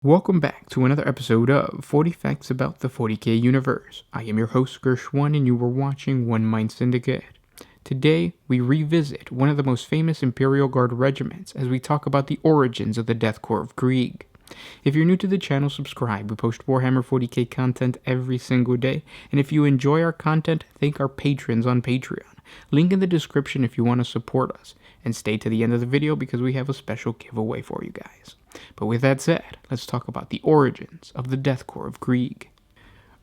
Welcome back to another episode of 40 Facts About the 40K Universe. I am your host, Gershwan, and you were watching OneMindSyndicate. Today, we revisit one of the most famous Imperial Guard regiments as we talk about the origins of the Death Korps of Krieg. If you're new to the channel, subscribe. We post Warhammer 40K content every single day, and if you enjoy our content, thank our patrons on Patreon. Link in the description if you want to support us, and stay to the end of the video because we have a special giveaway for you guys. But with that said, let's talk about the origins of the Death Korps of Krieg.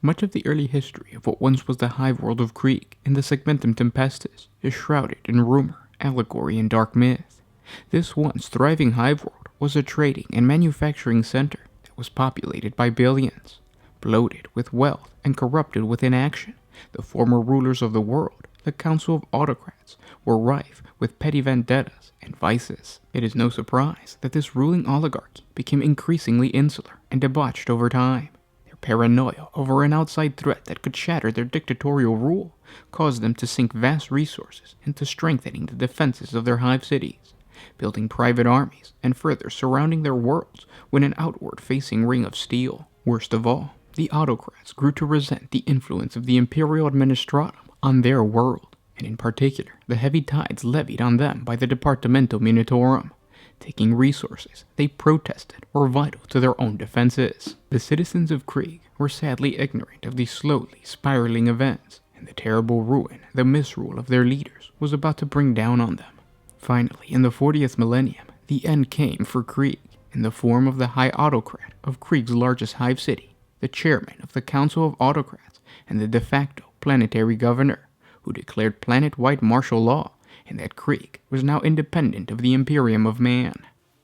Much of the early history of what once was the hive world of Krieg in the Segmentum Tempestus is shrouded in rumor, allegory, and dark myth. This once thriving hive world was a trading and manufacturing center that was populated by billions. Bloated with wealth and corrupted with inaction, the former rulers of the world, the Council of Autocrats, were rife with petty vendettas and vices. It is no surprise that this ruling oligarchy became increasingly insular and debauched over time. Their paranoia over an outside threat that could shatter their dictatorial rule caused them to sink vast resources into strengthening the defenses of their hive cities, building private armies, and further surrounding their worlds with an outward-facing ring of steel. Worst of all, the autocrats grew to resent the influence of the imperial administratum on their world, and in particular, the heavy tides levied on them by the Departamento Munitorum. Taking resources they protested were vital to their own defenses. The citizens of Krieg were sadly ignorant of these slowly spiraling events, and the terrible ruin the misrule of their leaders was about to bring down on them. Finally, in the 40th millennium, the end came for Krieg, in the form of the High Autocrat of Krieg's largest hive city, the chairman of the Council of Autocrats, and the de facto planetary governor, who declared planet-wide martial law, and that Krieg was now independent of the Imperium of Man.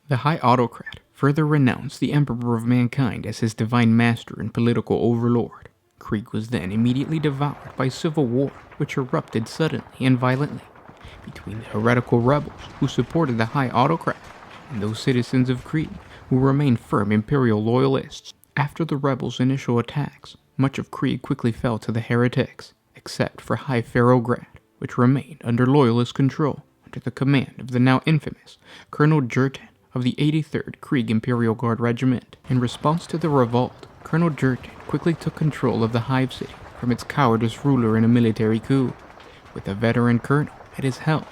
The High Autocrat further renounced the Emperor of Mankind as his divine master and political overlord. Krieg was then immediately devoured by civil war, which erupted suddenly and violently between the heretical rebels who supported the High Autocrat and those citizens of Krieg who remained firm Imperial loyalists. After the rebels' initial attacks, much of Krieg quickly fell to the heretics, except for High Ferrograd, which remained under loyalist control under the command of the now infamous Colonel Jurten of the 83rd Krieg Imperial Guard Regiment. In response to the revolt, Colonel Jurten quickly took control of the hive city from its cowardice ruler in a military coup. With the veteran colonel at his helm,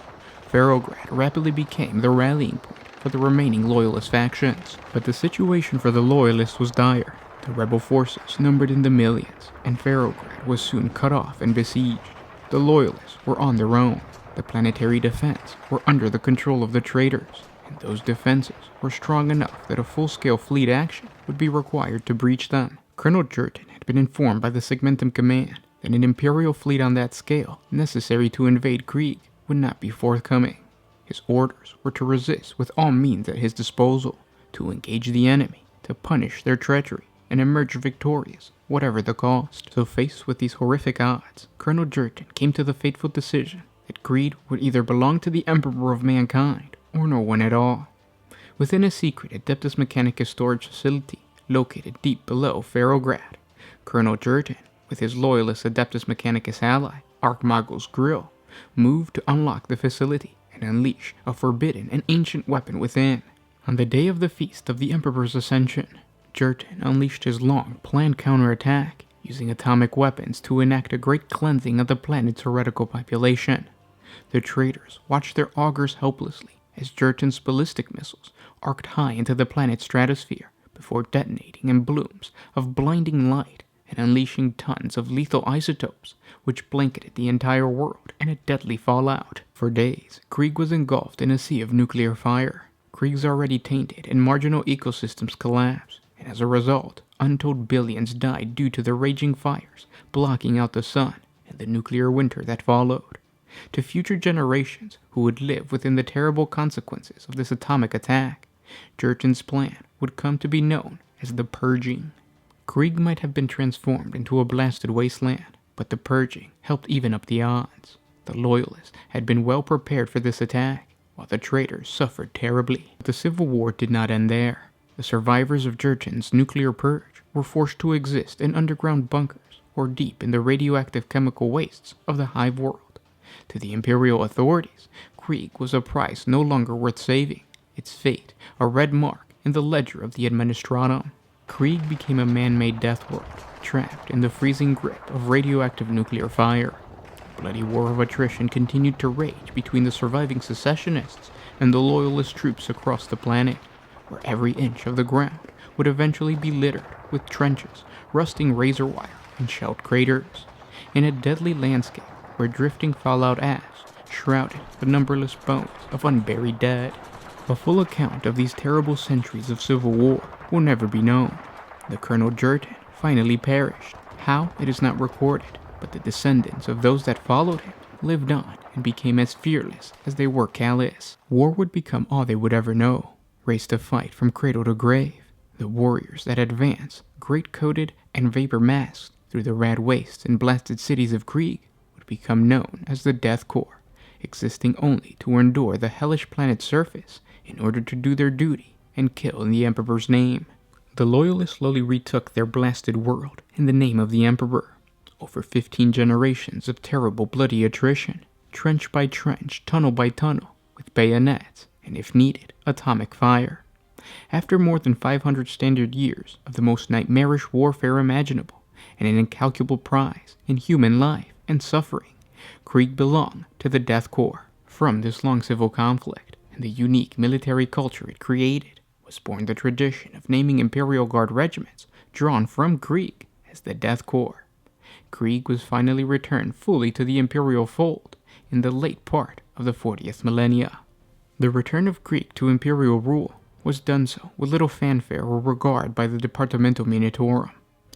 Ferrograd rapidly became the rallying point for the remaining loyalist factions. But the situation for the loyalists was dire. The rebel forces numbered in the millions, and Ferrograd was soon cut off and besieged. The loyalists were on their own. The planetary defense were under the control of the traitors, and those defenses were strong enough that a full-scale fleet action would be required to breach them. Colonel Jurten had been informed by the Segmentum Command that an Imperial fleet on that scale, necessary to invade Krieg, would not be forthcoming. His orders were to resist with all means at his disposal, to engage the enemy, to punish their treachery, and emerge victorious, whatever the cost. So faced with these horrific odds, Colonel Jurten came to the fateful decision that Krieg would either belong to the Emperor of Mankind, or no one at all. Within a secret Adeptus Mechanicus storage facility, located deep below Ferrograd, Colonel Jurten, with his loyalist Adeptus Mechanicus ally, Archmagos Grill, moved to unlock the facility and unleash a forbidden and ancient weapon within. On the day of the feast of the Emperor's Ascension, Jurten unleashed his long-planned counterattack, using atomic weapons to enact a great cleansing of the planet's heretical population. The traitors watched their augurs helplessly as Jurten's ballistic missiles arced high into the planet's stratosphere before detonating in blooms of blinding light and unleashing tons of lethal isotopes, which blanketed the entire world in a deadly fallout. For days, Krieg was engulfed in a sea of nuclear fire. Krieg's already tainted and marginal ecosystems collapsed, and as a result, untold billions died due to the raging fires blocking out the sun and the nuclear winter that followed. To future generations who would live within the terrible consequences of this atomic attack, Jurten's plan would come to be known as the Purging. Krieg might have been transformed into a blasted wasteland, but the Purging helped even up the odds. The Loyalists had been well prepared for this attack, while the traitors suffered terribly. But the Civil War did not end there. The survivors of Jurten's nuclear purge were forced to exist in underground bunkers or deep in the radioactive chemical wastes of the hive world. To the Imperial authorities, Krieg was a prize no longer worth saving, its fate a red mark in the ledger of the Administratum. Krieg became a man-made death world, trapped in the freezing grip of radioactive nuclear fire. A bloody war of attrition continued to rage between the surviving secessionists and the loyalist troops across the planet, where every inch of the ground would eventually be littered with trenches, rusting razor wire, and shelled craters, in a deadly landscape where drifting fallout ash shrouded the numberless bones of unburied dead. A full account of these terrible centuries of civil war will never be known. The Colonel Jurgen finally perished. How, it is not recorded, but the descendants of those that followed him lived on and became as fearless as they were callous. War would become all they would ever know, raced to fight from cradle to grave. The warriors that advance, great-coated and vapor-masked through the red wastes and blasted cities of Krieg, would become known as the Death Corps, existing only to endure the hellish planet's surface in order to do their duty and kill in the Emperor's name. The Loyalists slowly retook their blasted world in the name of the Emperor. Over 15 generations of terrible bloody attrition, trench by trench, tunnel by tunnel, with bayonets, and if needed, atomic fire. After more than 500 standard years of the most nightmarish warfare imaginable, and an incalculable prize in human life and suffering, Krieg belonged to the Death Corps. From this long civil conflict and the unique military culture it created was born the tradition of naming Imperial Guard regiments drawn from Krieg as the Death Corps. Krieg was finally returned fully to the Imperial fold in the late part of the 40th millennia. The return of Krieg to Imperial rule was done so with little fanfare or regard by the Departamental Munitorum.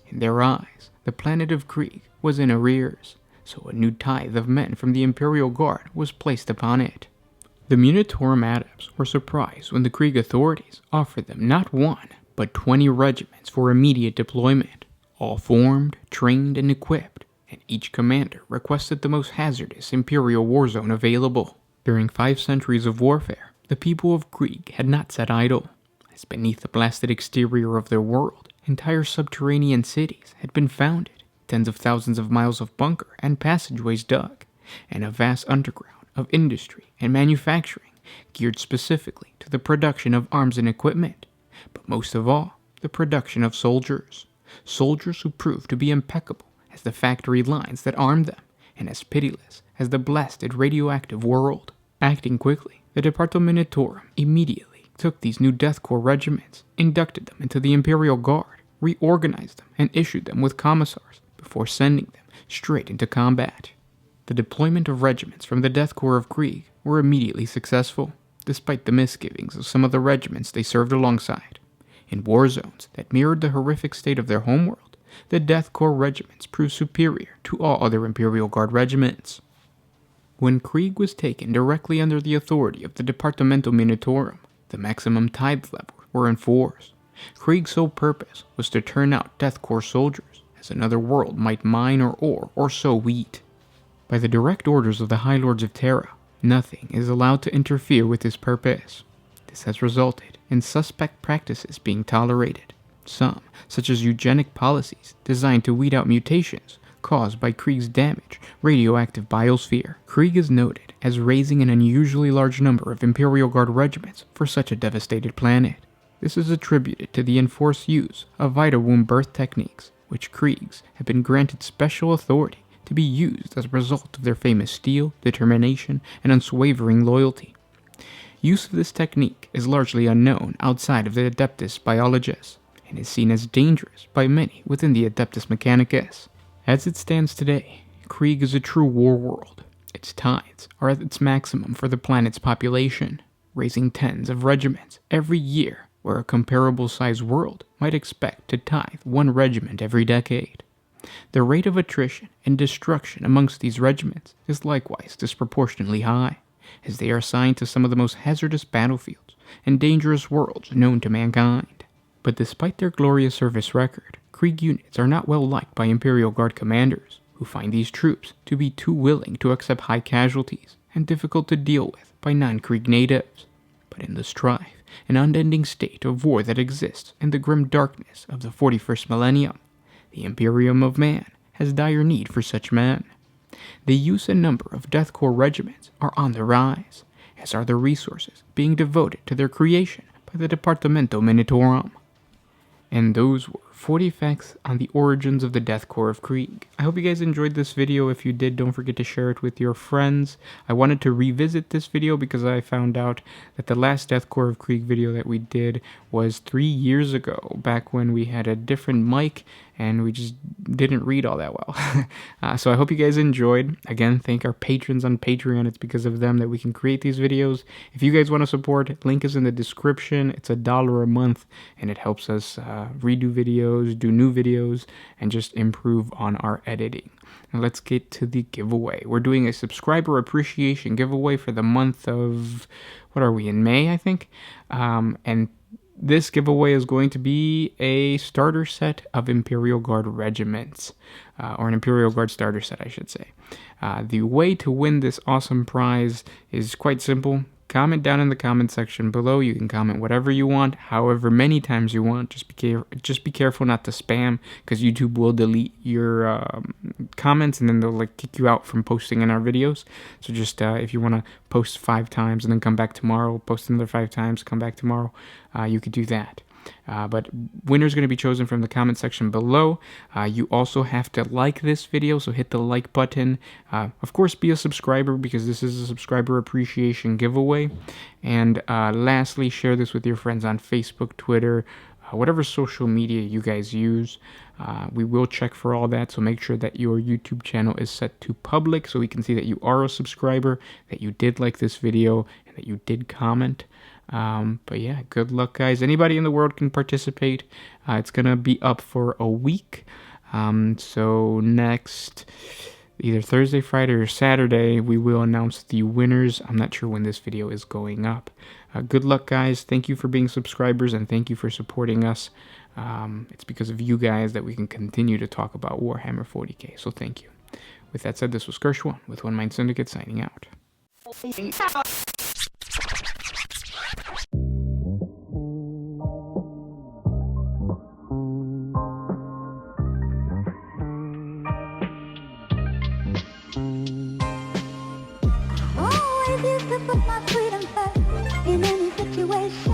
In their eyes, the planet of Krieg was in arrears, so a new tithe of men from the Imperial Guard was placed upon it. The Munitorum adepts were surprised when the Krieg authorities offered them not 1, but 20 regiments for immediate deployment, all formed, trained, and equipped, and each commander requested the most hazardous Imperial war zone available. During 5 centuries of warfare, the people of Krieg had not sat idle, as beneath the blasted exterior of their world, entire subterranean cities had been founded, tens of thousands of miles of bunker and passageways dug, and a vast underground of industry and manufacturing geared specifically to the production of arms and equipment, but most of all, the production of soldiers. Soldiers who proved to be impeccable as the factory lines that armed them, and as pitiless as the blasted radioactive world. Acting quickly, the Departamentatorum immediately took these new Death Corps regiments, inducted them into the Imperial Guard, reorganized them, and issued them with commissars before sending them straight into combat. The deployment of regiments from the Death Corps of Krieg were immediately successful, despite the misgivings of some of the regiments they served alongside. In war zones that mirrored the horrific state of their homeworld, the Death Corps regiments proved superior to all other Imperial Guard regiments. When Krieg was taken directly under the authority of the Departamental Munitorum, the maximum tithe levels were enforced. Krieg's sole purpose was to turn out Death Corps soldiers, as another world might mine or ore or sow wheat. By the direct orders of the High Lords of Terra, nothing is allowed to interfere with this purpose. This has resulted in suspect practices being tolerated. Some, such as eugenic policies designed to weed out mutations caused by Krieg's damaged radioactive biosphere. Krieg is noted as raising an unusually large number of Imperial Guard regiments for such a devastated planet. This is attributed to the enforced use of vital womb birth techniques, which Kriegs have been granted special authority to be used as a result of their famous steel, determination, and unswavering loyalty. Use of this technique is largely unknown outside of the Adeptus biologists, and is seen as dangerous by many within the Adeptus Mechanicus. As it stands today, Krieg is a true war world. Its tithes are at its maximum for the planet's population, raising tens of regiments every year, where a comparable-sized world might expect to tithe 1 regiment every decade. The rate of attrition and destruction amongst these regiments is likewise disproportionately high, as they are assigned to some of the most hazardous battlefields and dangerous worlds known to mankind. But despite their glorious service record, Krieg units are not well liked by Imperial Guard commanders, who find these troops to be too willing to accept high casualties and difficult to deal with by non-Krieg natives. But in the strife and unending state of war that exists in the grim darkness of the 41st millennium, the Imperium of Man has dire need for such men. The use and number of Death Corps regiments are on the rise, as are the resources being devoted to their creation by the Departamental Munitorum. And those were 40 facts on the origins of the Death Korps of Krieg. I hope you guys enjoyed this video. If you did, don't forget to share it with your friends. I wanted to revisit this video because I found out that the last Death Korps of Krieg video that we did was 3 years ago, back when we had a different mic and we just didn't read all that well. So I hope you guys enjoyed. Again, thank our patrons on Patreon. It's because of them that we can create these videos. If you guys want to support, link is in the description. It's $1 a month, and it helps us redo videos, do new videos, and just improve on our editing. Now let's get to the giveaway. We're doing a subscriber appreciation giveaway for the month of, what are we, in May, I think? And this giveaway is going to be a starter set of Imperial Guard regiments, or an Imperial Guard starter set, I should say. The way to win this awesome prize is quite simple. Comment down in the comment section below. You can comment whatever you want, however many times you want. Just be careful not to spam, because YouTube will delete your comments, and then they'll like kick you out from posting in our videos. So just if you want to post 5 times and then come back tomorrow, post another 5 times, come back tomorrow, you could do that. But winner's going to be chosen from the comment section below. You also have to like this video, so hit the like button. Of course, be a subscriber, because this is a subscriber appreciation giveaway. And lastly, share this with your friends on Facebook, Twitter, whatever social media you guys use. We will check for all that, so make sure that your YouTube channel is set to public so we can see that you are a subscriber, that you did like this video, and that you did comment. But yeah, good luck, guys. Anybody in the world can participate. It's gonna be up for a week. So next, either Thursday, Friday, or Saturday, we will announce the winners. I'm not sure when this video is going up. Good luck, guys. Thank you for being subscribers, and thank you for supporting us. It's because of you guys that we can continue to talk about Warhammer 40K, so thank you. With that said, this was Kershwan with OneMindSyndicate signing out. Always used to put my freedom first in any situation.